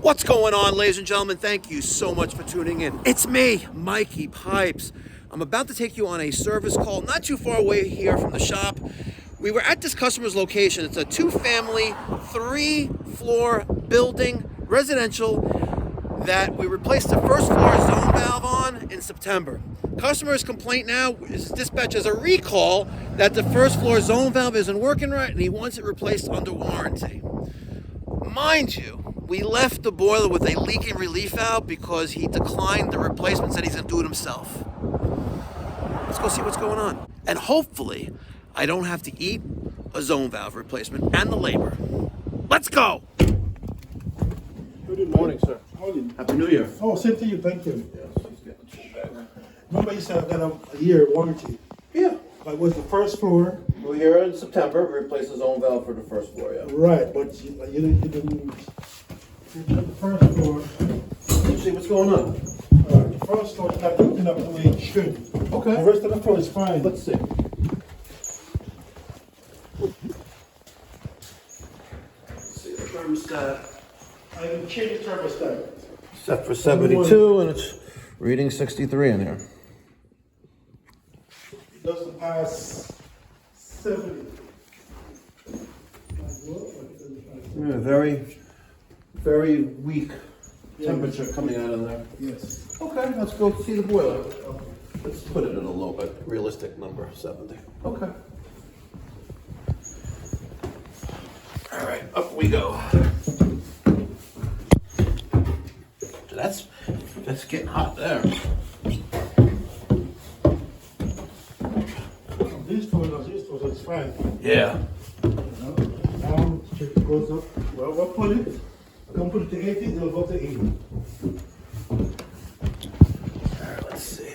What's going on, ladies and gentlemen? Thank you so much for tuning in. It's me, Mikey Pipes. I'm about to take you on a service call not too far away here from the shop. We were at this customer's location. It's a 2-family, 3-floor building, residential, that we replaced the first floor zone valve on in September. Customer's complaint now is dispatch as a recall that the first floor zone valve isn't working right and he wants it replaced under warranty. Mind you, we left the boiler with a leaking relief valve because he declined the replacement, said he's going to do it himself. Let's go see what's going on. And hopefully, I don't have to eat a zone valve replacement and the labor. Let's go! Good morning, sir. Morning. Happy New Year. Oh, same to you, thank you. Yes, he's getting better. Remember you said I got a year warranty. Yeah. Like was the first floor? We're here in September. We replaced the zone valve for the first floor, yeah. Right, but you didn't the first floor. Let's see what's going on. The first floor is not looking up the way it should. Okay. The rest of the floor is fine. Let's see. Let's see the thermostat. I can change the thermostat. Set for 72 and it's reading 63 in here. It doesn't pass 70. Yeah, very weak temperature coming out of there. Yes. Okay, let's go see the boiler. Let's put it at a low but realistic number, 70. Okay. All right, up we go. That's getting hot there. This floor is fine. Yeah. Now it goes up. Well, we'll put it. Come put it to 80, it'll go to 80. All right, let's see.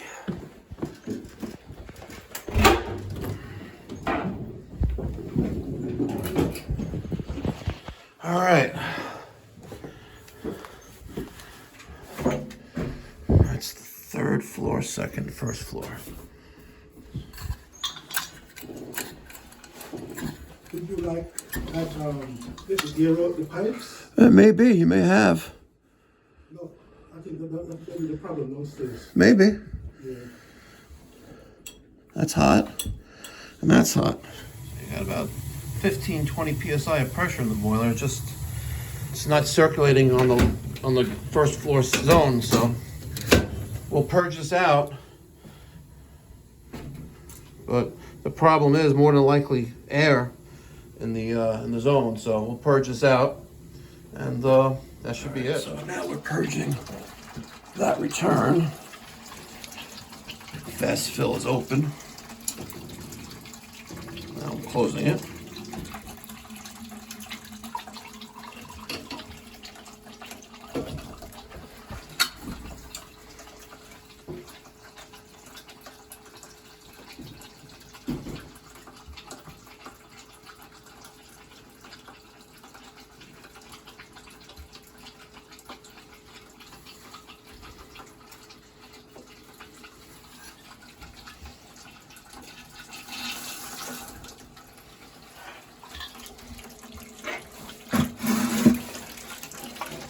All right. That's the third floor, first floor. Would you like this to gear up the pipes? Maybe, you may have. No, I think that'll be the problem downstairs. Maybe. Yeah. That's hot. And that's hot. You got about 15, 20 psi of pressure in the boiler. It's not circulating on the first floor zone, so we'll purge this out. But the problem is more than likely air in the zone, so we'll purge this out, and that should be it. So now we're purging that return. Fast fill is open. Now I'm closing it.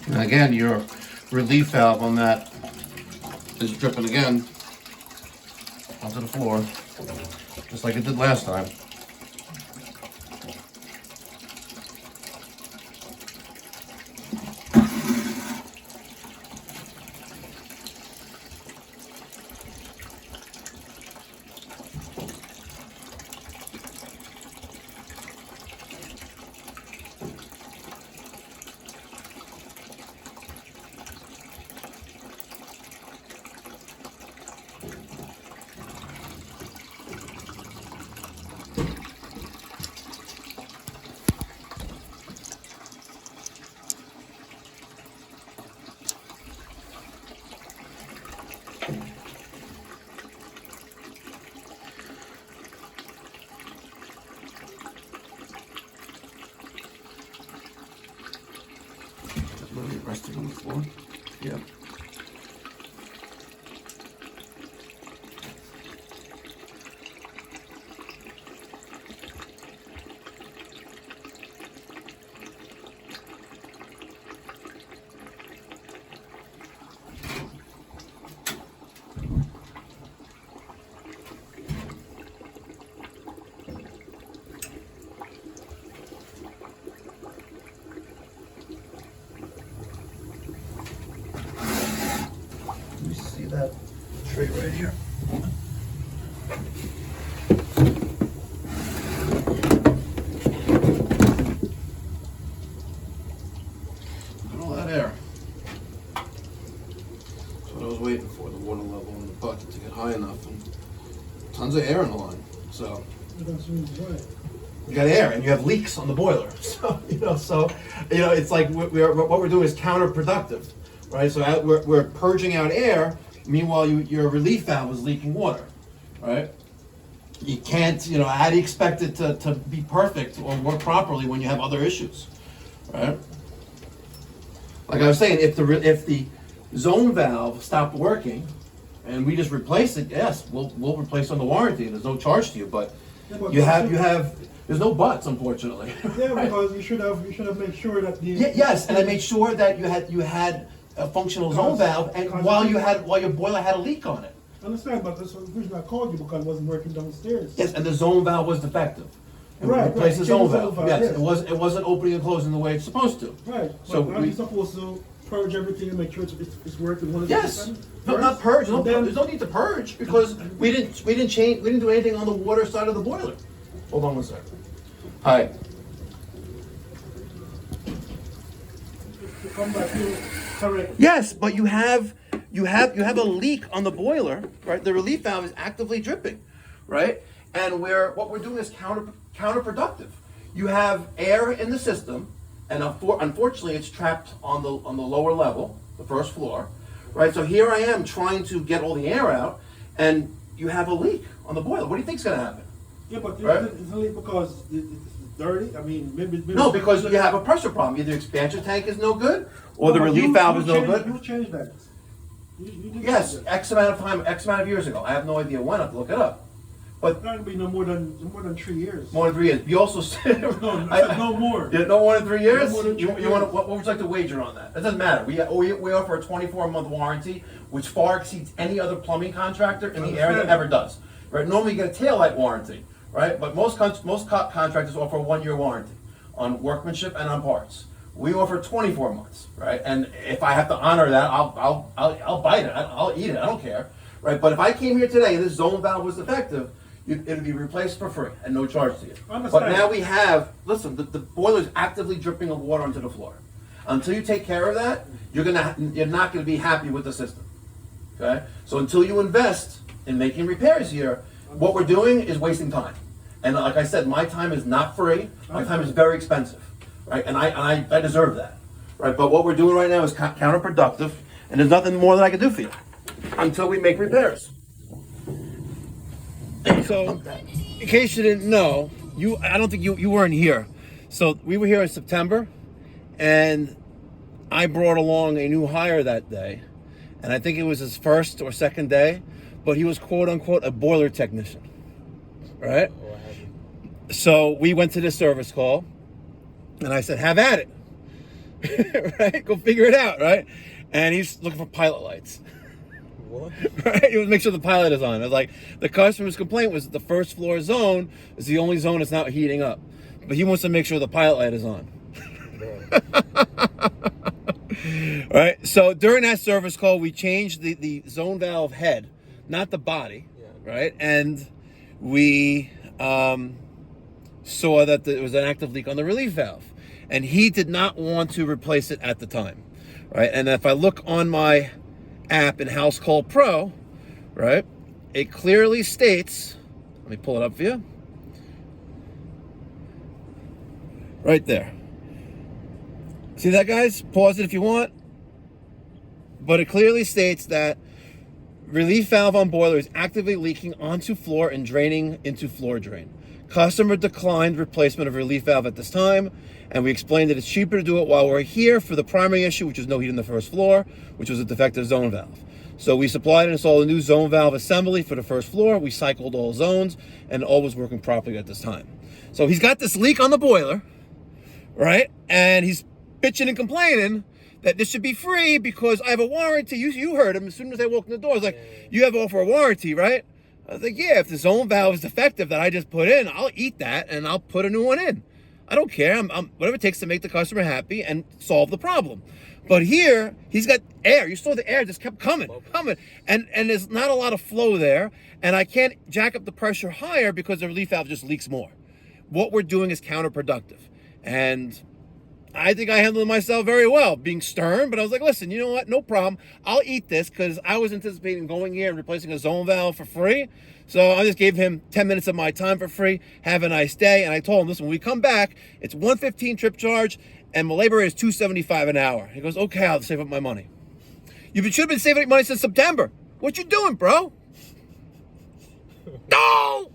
And again, your relief valve on that is dripping again onto the floor, just like it did last time. Resting on the floor. Yep. tons of air in the line. So That's right. you got air and you have leaks on the boiler. So it's like what we're doing is counterproductive, right? So we're purging out air. Meanwhile, your relief valve is leaking water, right? You can't, how do you expect it to be perfect or work properly when you have other issues, right? Like I was saying, if the zone valve stopped working and we just replace it, yes, we'll replace on the warranty. There's no charge to you, but Yeah, but there's no buts, unfortunately. Yeah, Right? because you should have made sure that the Yes, and I made sure that you had a functional zone valve, and while your boiler had a leak on it. I understand, but that's the reason I called you, because it wasn't working downstairs. Yes, and the zone valve was defective. And we Right, replaced the right. zone Change the valve. zone valve, Yes, yes. it wasn't opening and closing the way it's supposed to. Right. So But aren't you supposed to purge everything and make sure it's working 100%? Yes, no, not purge. No, there's no need to purge because we didn't do anything on the water side of the boiler. Hold on one second. Hi. Come back here, correct. Yes, but you have a leak on the boiler, right? The relief valve is actively dripping, right? And what we're doing is counterproductive. You have air in the system, and unfortunately, it's trapped on the lower level, the first floor, right? So here I am trying to get all the air out, and you have a leak on the boiler. What do you think's going to happen? Yeah, but Right. it's only because it's dirty. I mean, maybe No, because you have a pressure problem. Either the expansion tank is no good, or the No, but relief valve is no You good. changed that. You did Yes, change that. X amount of time, X amount of years ago. I have no idea when. I have to look it up. But That'd be no more than 3 years. more than 3 years. You also said No more. Yeah, no more than 3 years. No more than You 3 want years. what would you like to wager on that? It doesn't matter. We offer a 24-month warranty, which far exceeds any other plumbing contractor in the area that ever does. Right? Normally you get a taillight warranty, right? But most contractors offer a 1-year warranty on workmanship and on parts. We offer 24 months, right? And if I have to honor that, I'll bite it. I'll eat it. I don't care, right? But if I came here today and this zone valve was defective, it'd be replaced for free and no charge to you. But now we have, listen, the boiler is actively dripping of water onto the floor. Until you take care of that, you're not gonna be happy with the system. Okay? So until you invest in making repairs here, what we're doing is wasting time. And like I said, my time is not free. My time is very expensive, right? And I deserve that, right? But what we're doing right now is counterproductive, and there's nothing more that I can do for you until we make repairs. So, in case you didn't know, I don't think you weren't here. So we were here in September, and I brought along a new hire that day, and I think it was his first or second day, but he was quote unquote a boiler technician, right? So we went to this service call, and I said, "Have at it, right? Go figure it out, right?" And he's looking for pilot lights. What? Right? He was make sure the pilot is on. It was like the customer's complaint was that the first floor zone is the only zone that's not heating up, but he wants to make sure the pilot light is on. Right. So during that service call, we changed the zone valve head, not the body. Yeah. Right, and we saw that there was an active leak on the relief valve, and he did not want to replace it at the time. Right, and if I look on my app in House Call Pro, right, it clearly states, let me pull it up for you, right there. See that, guys? Pause it if you want. But it clearly states that relief valve on boiler is actively leaking onto floor and draining into floor drain. Customer declined replacement of relief valve at this time, and we explained that it's cheaper to do it while we're here for the primary issue, which is no heat on the first floor, which was a defective zone valve. So we supplied and installed a new zone valve assembly for the first floor. We cycled all zones, and all was working properly at this time. So he's got this leak on the boiler, right? And he's bitching and complaining that this should be free because I have a warranty. You heard him as soon as I walked in the door. I was like, "You have to offer a warranty, right?" I was like, "Yeah, if the zone valve is defective that I just put in, I'll eat that and I'll put a new one in. I don't care. I'm whatever it takes to make the customer happy and solve the problem." But here, he's got air. You saw the air just kept coming. And there's not a lot of flow there. And I can't jack up the pressure higher because the relief valve just leaks more. What we're doing is counterproductive. And I think I handled myself very well, being stern, but I was like, "Listen, you know what? No problem. I'll eat this," because I was anticipating going here and replacing a zone valve for free. So I just gave him 10 minutes of my time for free. Have a nice day. And I told him, listen, when we come back, it's $115 trip charge and my labor rate is $275 an hour. He goes, okay, I'll save up my money. You should have been saving money since September. What you doing, bro? No!